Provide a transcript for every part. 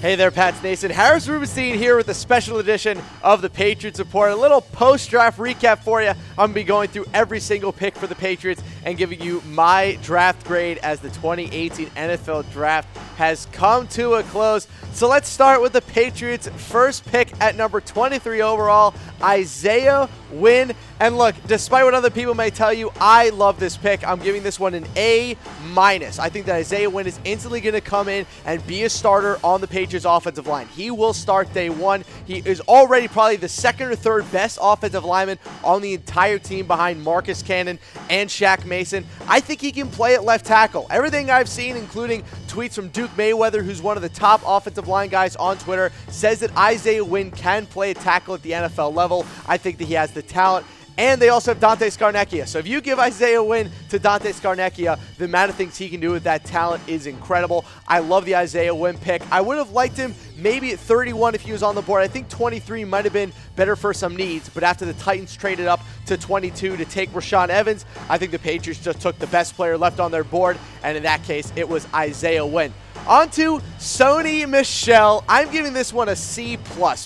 Hey there, Pats Nation. Harris Rubenstein here with a special edition of the Patriots Report. A little post-draft recap for you. I'm going to be going through every single pick for the Patriots and giving you my draft grade as the 2018 NFL Draft has come to a close. So let's start with the Patriots' first pick at number 23 overall, Isaiah Wynn. And look, despite what other people may tell you, I love this pick. I'm giving this one an A-. I think that Isaiah Wynn is instantly going to come in and be a starter on the Patriots offensive line. He will start day one. He is already probably the second or third best offensive lineman on the entire team behind Marcus Cannon and Shaq Mason. I think he can play at left tackle. Everything I've seen, including tweets from Duke Mayweather, who's one of the top offensive line guys on Twitter, says that Isaiah Wynn can play a tackle at the NFL level. I think that he has the talent. And they also have Dante Scarnecchia. So if you give Isaiah Wynn to Dante Scarnecchia, the amount of things he can do with that talent is incredible. I love the Isaiah Wynn pick. I would have liked him maybe at 31 if he was on the board. I think 23 might have been better for some needs. But after the Titans traded up to 22 to take Rashaan Evans, I think the Patriots just took the best player left on their board. And in that case, it was Isaiah Wynn. On to Sony Michel. I'm giving this one a C+,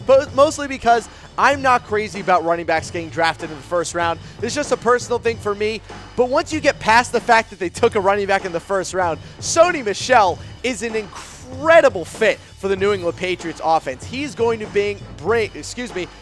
but mostly because I'm not crazy about running backs getting drafted in the first round. It's just a personal thing for me. But once you get past the fact that they took a running back in the first round, Sony Michel is an incredible fit for the New England Patriots offense. He's going to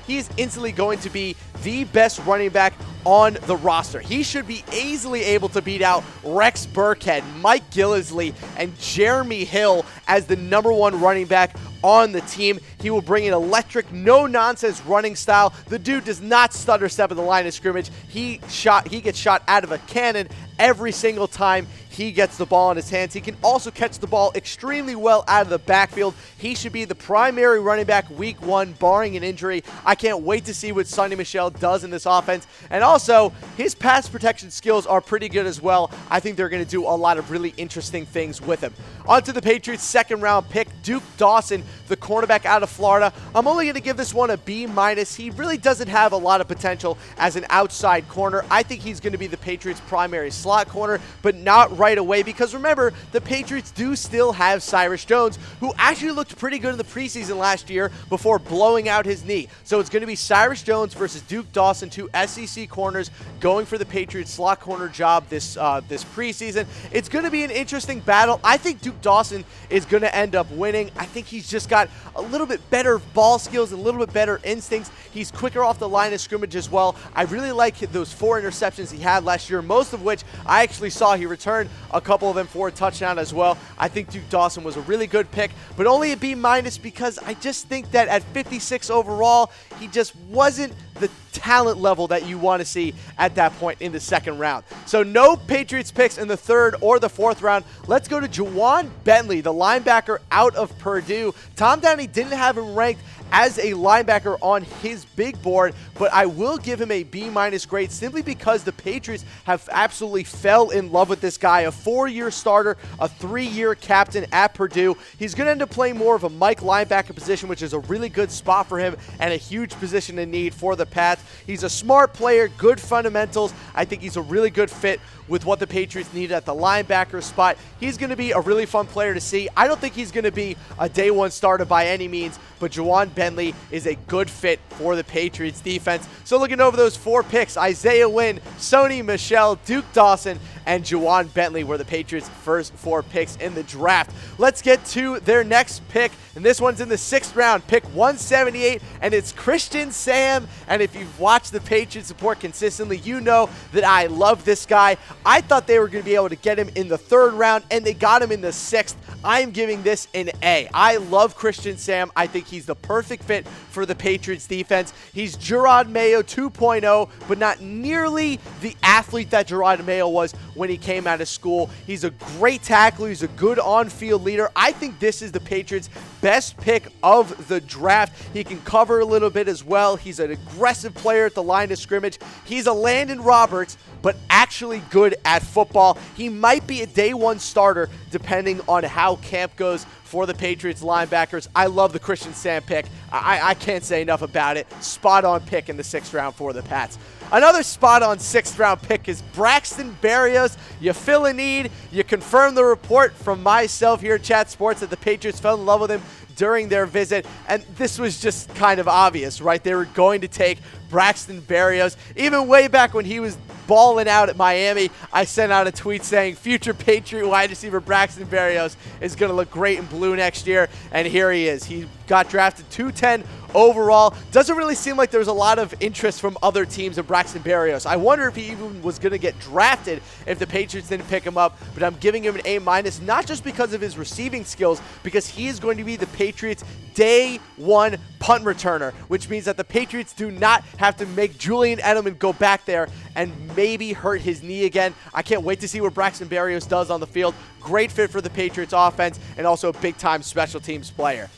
he's instantly going to be the best running back on the roster. He should be easily able to beat out Rex Burkhead, Mike Gillislee, and Jeremy Hill as the #1 running back on the team. He will bring an electric, no-nonsense running style. The dude does not stutter step at the line of scrimmage. He gets shot out of a cannon every single time he gets the ball in his hands. He can also catch the ball extremely well out of the backfield. He should be the primary running back week 1, barring an injury. I can't wait to see what Sony Michel does in this offense. And also, his pass protection skills are pretty good as well. I think they're going to do a lot of really interesting things with him. On to the Patriots' second-round pick, Duke Dawson, the cornerback out of Florida. I'm only going to give this one a B-. He really doesn't have a lot of potential as an outside corner. I think he's going to be the Patriots' primary slot corner, but not right away, because remember, the Patriots do still have Cyrus Jones, who actually looked pretty good in the preseason last year before blowing out his knee. So it's going to be Cyrus Jones versus Duke Dawson, two SEC corners going for the Patriots slot corner job this preseason. It's going to be an interesting battle. I think Duke Dawson is going to end up winning. I think he's just got a little bit better ball skills, a little bit better instincts. He's quicker off the line of scrimmage as well. I really like those 4 interceptions he had last year, most of which I actually saw. He returned a couple of them for a touchdown as well. I think Duke Dawson was a really good pick, but only a B- because I just think that at 56 overall, he just wasn't the talent level that you want to see at that point in the second round. So no Patriots picks in the third or the fourth round. Let's go to Juwan Bentley, the linebacker out of Purdue. Tom Downey didn't have him ranked as a linebacker on his big board, but I will give him a B- grade simply because the Patriots have absolutely fell in love with this guy. A 4-year starter, a 3-year captain at Purdue. He's going to end up playing more of a Mike linebacker position, which is a really good spot for him and a huge position in need for the Pats. He's a smart player, good fundamentals. I think he's a really good fit with what the Patriots needed at the linebacker spot. He's going to be a really fun player to see. I don't think he's going to be a day 1 starter by any means, but Juwan Bentley is a good fit for the Patriots defense. So looking over those 4 picks, Isaiah Wynn, Sony Michel, Duke Dawson, and Juwan Bentley were the Patriots' first 4 picks in the draft. Let's get to their next pick, and this one's in the 6th round, pick 178, and it's Christian Sam. And if you've watched the Patriots Report consistently, you know that I love this guy. I thought they were going to be able to get him in the 3rd round, and they got him in the 6th. I'm giving this an A. I love Christian Sam. I think he's the perfect fit for the Patriots defense. He's Gerard Mayo 2.0, but not nearly the athlete that Gerard Mayo was when he came out of school. He's a great tackler. He's a good on-field leader. I think this is the Patriots' best pick of the draft. He can cover a little bit as well. He's an aggressive player at the line of scrimmage. He's a Landon Roberts, but actually good at football. He might be a day 1 starter depending on how camp goes for the Patriots linebackers. I love the Christian Sam pick. I can't say enough about it. Spot on pick in the 6th round for the Pats. Another spot on 6th round pick is Braxton Berrios. You fill a need. You confirm the report from myself here at Chat Sports that the Patriots fell in love with him during their visit, and this was just kind of obvious, right? They were going to take Braxton Berrios. Even way back when he was balling out at Miami, I sent out a tweet saying future Patriot wide receiver Braxton Berrios is going to look great in blue next year, and here he is. He got drafted 210 overall. Doesn't really seem like there's a lot of interest from other teams in Braxton Berrios. I wonder if he even was going to get drafted if the Patriots didn't pick him up, but I'm giving him an A-, not just because of his receiving skills, because he is going to be the Patriots' day one punt returner, which means that the Patriots do not have to make Julian Edelman go back there and maybe hurt his knee again. I can't wait to see what Braxton Berrios does on the field. Great fit for the Patriots offense and also a big-time special teams player.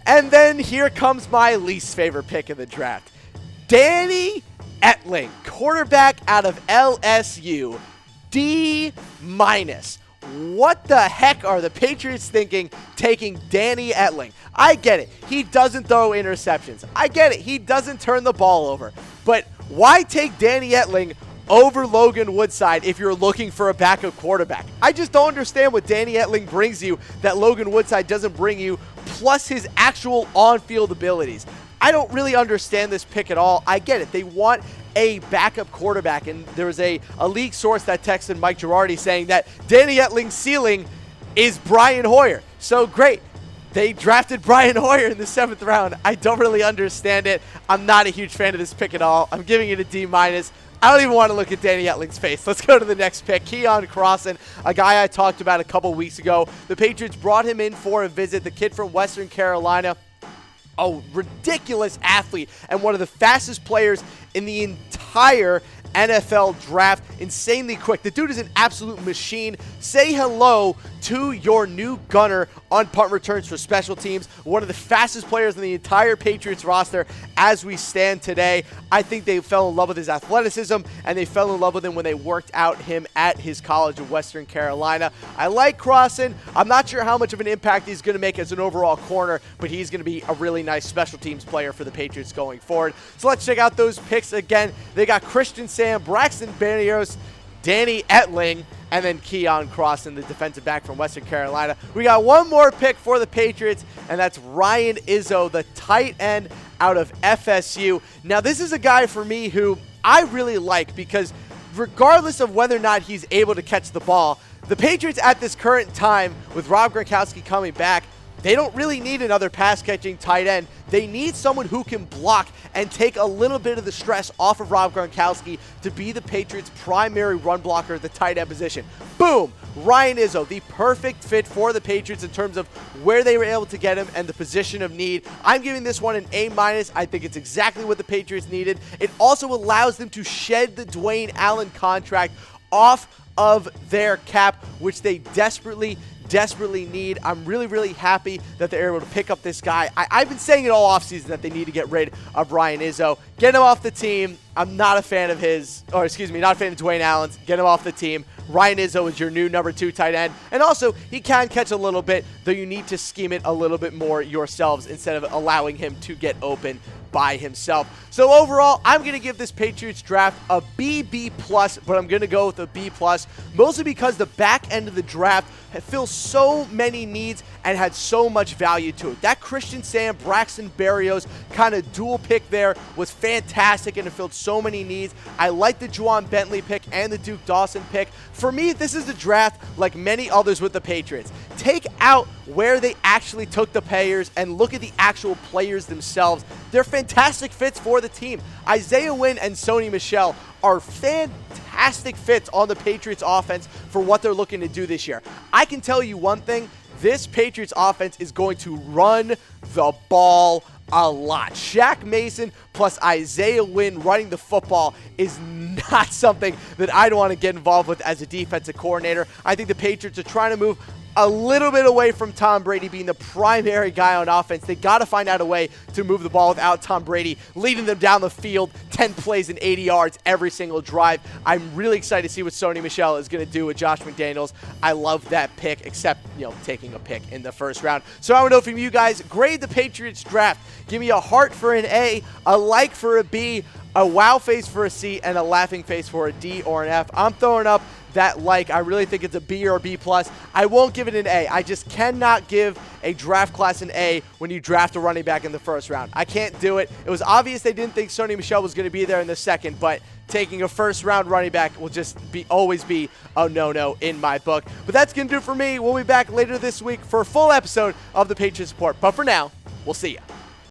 And then here comes my least favorite pick of the draft. Danny Etling, quarterback out of LSU, D-. What the heck are the Patriots thinking taking Danny Etling? I get it. He doesn't throw interceptions. I get it. He doesn't turn the ball over. But why take Danny Etling over Logan Woodside if you're looking for a backup quarterback? I just don't understand what Danny Etling brings you that Logan Woodside doesn't bring you, plus his actual on-field abilities. I don't really understand this pick at all. I get it. They want a backup quarterback, and there was a league source that texted Mike Girardi saying that Danny Etling's ceiling is Brian Hoyer. So great. They drafted Brian Hoyer in the 7th round. I don't really understand it. I'm not a huge fan of this pick at all. I'm giving it a D-. I don't even want to look at Danny Etling's face. Let's go to the next pick. Keion Crossen, a guy I talked about a couple weeks ago. The Patriots brought him in for a visit. The kid from Western Carolina, a ridiculous athlete and one of the fastest players in the entire NFL draft. Insanely quick. The dude is an absolute machine. Say hello to your new gunner on punt returns for special teams. One of the fastest players in the entire Patriots roster as we stand today. I think they fell in love with his athleticism, and they fell in love with him when they worked out him at his college of Western Carolina. I like Crossen. I'm not sure how much of an impact he's going to make as an overall corner, but he's going to be a really nice special teams player for the Patriots going forward. So let's check out those picks again. They got Christian Sam, Braxton Berrios, Danny Etling, and then Keion Crossen, the defensive back from Western Carolina. We got one more pick for the Patriots, and that's Ryan Izzo, the tight end out of FSU. Now, this is a guy for me who I really like because regardless of whether or not he's able to catch the ball, the Patriots at this current time, with Rob Gronkowski coming back, they don't really need another pass-catching tight end. They need someone who can block and take a little bit of the stress off of Rob Gronkowski to be the Patriots' primary run blocker at the tight end position. Boom! Ryan Izzo, the perfect fit for the Patriots in terms of where they were able to get him and the position of need. I'm giving this one an A-. I think it's exactly what the Patriots needed. It also allows them to shed the Dwayne Allen contract off of their cap, which they desperately need. I'm really happy that they're able to pick up this guy. I've been saying it all offseason that they need to get rid of Ryan Izzo. Get him off the team. I'm not a fan of not a fan of Dwayne Allen's. Get him off the team. Ryan Izzo is your new number 2 tight end. And also, he can catch a little bit, though you need to scheme it a little bit more yourselves instead of allowing him to get open by himself. So overall, I'm going to give this Patriots draft a B+, but I'm going to go with a B+, mostly because the back end of the draft fills so many needs and had so much value to it. That Christian Sam, Braxton Berrios kind of dual pick there was fantastic, and it filled so many needs. I like the Juwan Bentley pick and the Duke Dawson pick. For me, this is a draft like many others with the Patriots. Take out where they actually took the players and look at the actual players themselves. They're fantastic fits for the team. Isaiah Wynn and Sony Michel are fantastic fits on the Patriots offense for what they're looking to do this year. I can tell you one thing, this Patriots offense is going to run the ball a lot. Shaq Mason plus Isaiah Wynn running the football is not something that I'd want to get involved with as a defensive coordinator. I think the Patriots are trying to move a little bit away from Tom Brady being the primary guy on offense. They got to find out a way to move the ball without Tom Brady leading them down the field 10 plays and 80 yards every single drive. I'm really excited to see what Sony Michel is going to do with Josh McDaniels. I love that pick, except, taking a pick in the first round. So I want to know from you guys, grade the Patriots draft. Give me a heart for an A, a like for a B, a wow face for a C, and a laughing face for a D or an F. I'm throwing up that like. I really think it's a B or a B+. I won't give it an A. I just cannot give a draft class an A when you draft a running back in the first round. I can't do it. It was obvious they didn't think Sony Michel was going to be there in the second, but taking a first-round running back will just always be a no-no in my book. But that's going to do it for me. We'll be back later this week for a full episode of the Patriots Report. But for now, we'll see ya.